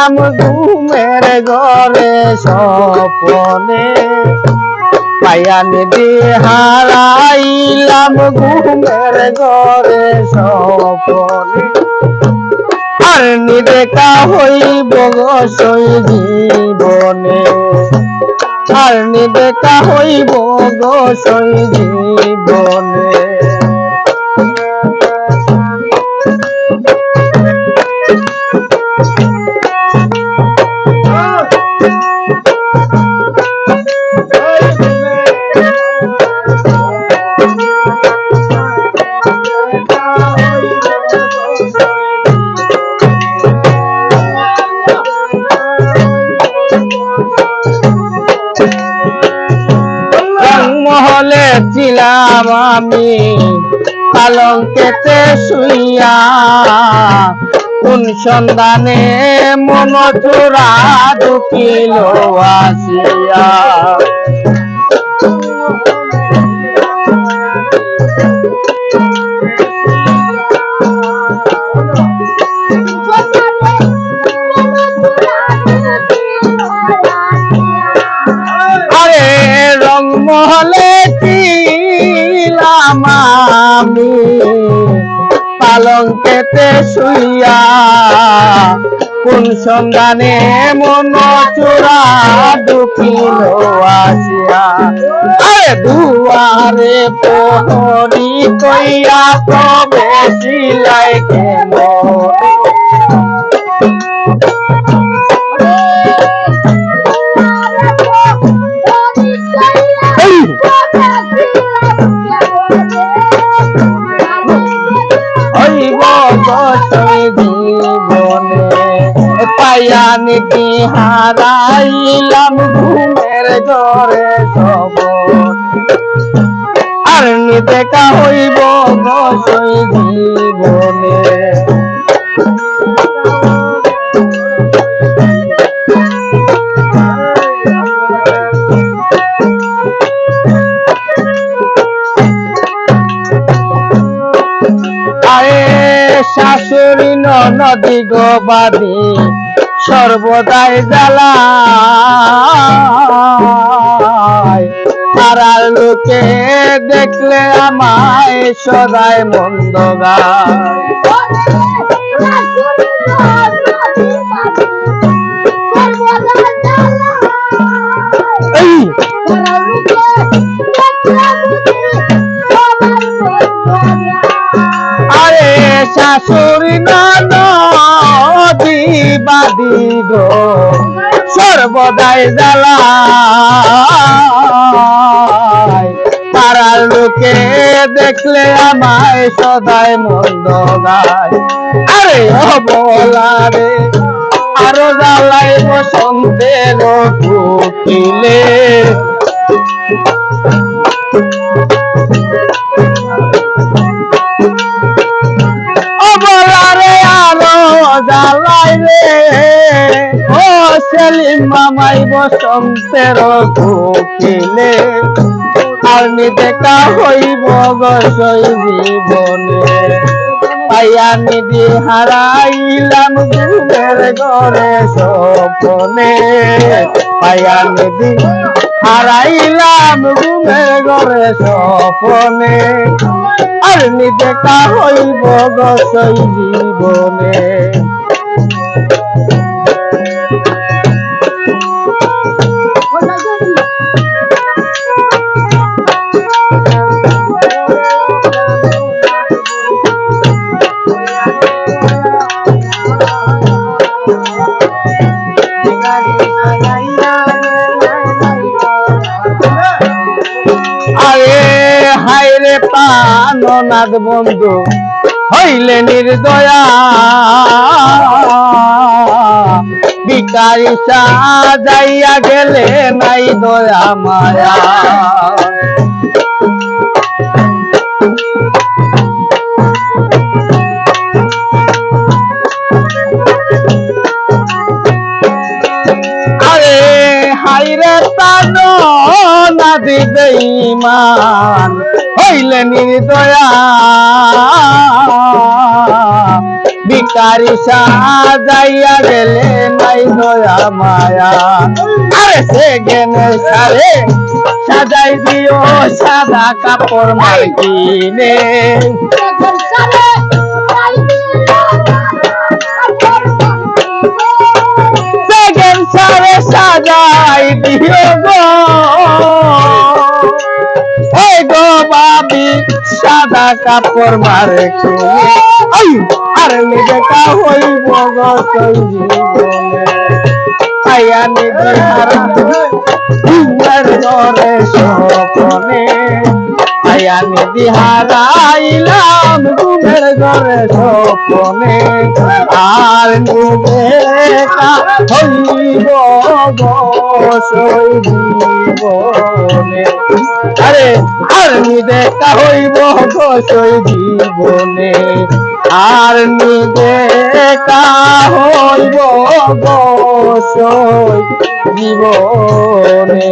হারাইলাম ঘুমের ঘরে স্বপনে পাইয়া নিধি হারাইলাম ঘুমের ঘরে স্বপনে আর নিদেখা হইব সই জীবনে আর নিদেখা হইব সই জীবনে মহলে ছিলাম আমি পালঙ্কেতে শুইয়া কোন সন্ধানে মন চোরা ঢুকিল আসিয়া আরে রংমহলে ছিলাম আমি পালঙ্কেতে শুইয়া কোন সন্ধানে মন চোরা ঢুকিল আসিয়া আরে দুয়ারে প্রহরী কইয়া তবে সিলাই কেন জীবনে পাইয়া নিধি হারাইলাম ঘুমের ঘরে স্বপনে আর নিদেখা হইব সই জীবনে শাশুড়ি নদী গবাদি সর্বদাই জ্বালায় পাড়ার লোকে দেখলে আমায় সদাই মন্দ গায় আরে শাশুড়ি নদী বাদি গো সর্বদাই জ্বালায় পাড়ার লোকে দেখলে আমায় সদাই মন্দ গায় আরে অবলারে আরো জ্বালাই বসন্তের কুকিলে জ্বালাই রে ও সেলিম মামাই বসন্তের কোকিলে আর নিদেখা হইব সই জীবনে পাইয়া নিধি হারাইলাম ঘুমের ঘরে স্বপনে পাইয়া নিধি হারাইলাম ঘুমের ঘরে স্বপনে আর নিদেখা হইব সই জীবনে আরে হায়রে প্রাণনাথ বন্ধু হইলে নির্দয়া ভিখারি সাজাইয়া গেলে নাই দয়া মায়া আরে হায়রে প্রাণনাথ বেঈমান হইলে নির্দয়া ভিখারি সাজাইয়া গেলে নাই দয়া মায়া আরে সে গেনে সারে সাজাই দিও সাদা কাপড় মার্কিনে সেকেন্ড সারে সাজাই দিও গো এই গো বাবি সাদা কাপড় মার্কিনে আর দেখা হইব গো জীবনে আয়া নিধি হারা ঘুমের ঘরে স্বপ্নে আয়া নিধি হারাইলাম ঘুমের ঘরে স্বপ্নে আর দেখা হইব গো জীবনে আরে আর দেখা হইব গো জীবনে আর দেখা হইব গো জীবনে।